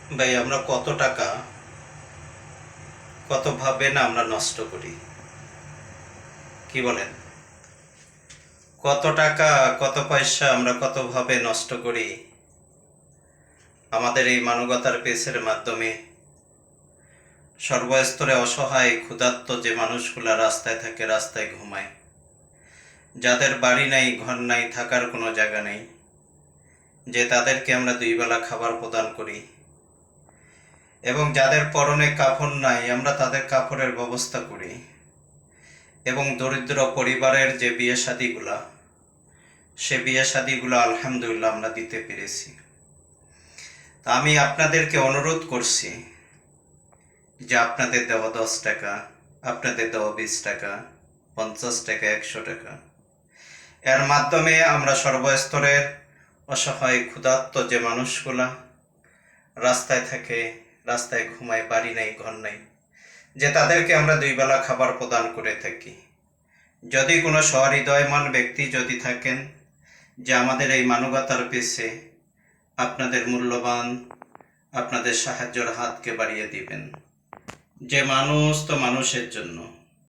ভাই, আমরা কত টাকা কতভাবে না আমরা নষ্ট করি, কি বলেন? কত টাকা কত পয়সা আমরা কতভাবে নষ্ট করি আমাদের এই মানবতার পেছের মাধ্যমে। সর্বস্তরে অসহায় ক্ষুধার্ত যে মানুষগুলা রাস্তায় থাকে, রাস্তায় ঘুমায়, যাদের বাড়ি নাই, ঘর নাই, থাকার কোনো জায়গা নেই, যে তাদেরকে আমরা দুই বেলা খাবার প্রদান করি, এবং যাদের পরনে কাপড় নাই আমরা তাদের কাপড়ের ব্যবস্থা করি, এবং দরিদ্র পরিবারের যে বিয়ে শাদিগুলা, সে বিয়ে শাদিগুলো আলহামদুলিল্লাহ আমরা দিতে পেরেছি। তা আমি আপনাদেরকে অনুরোধ করছি যে আপনাদের দেওয়া 10 টাকা, আপনাদের দেওয়া 20 টাকা, 50 টাকা, 100 টাকা, এর মাধ্যমে আমরা সর্বস্তরের অসহায় ক্ষুধার্ত যে মানুষগুলা রাস্তায় থাকে, রাস্তায় ঘুমায়, বাড়ি নাই, ঘর নাই, যে তাদেরকে আমরা দুই বেলা খাবার প্রদান করে থাকি। যদি কোনো সহৃদয়মান ব্যক্তি যদি থাকেন যে আমাদের এই মানবতার পেছে আপনাদের মূল্যবান আপনাদের সাহায্যের হাতকে বাড়িয়ে দিবেন। যে মানুষ তো মানুষের জন্য,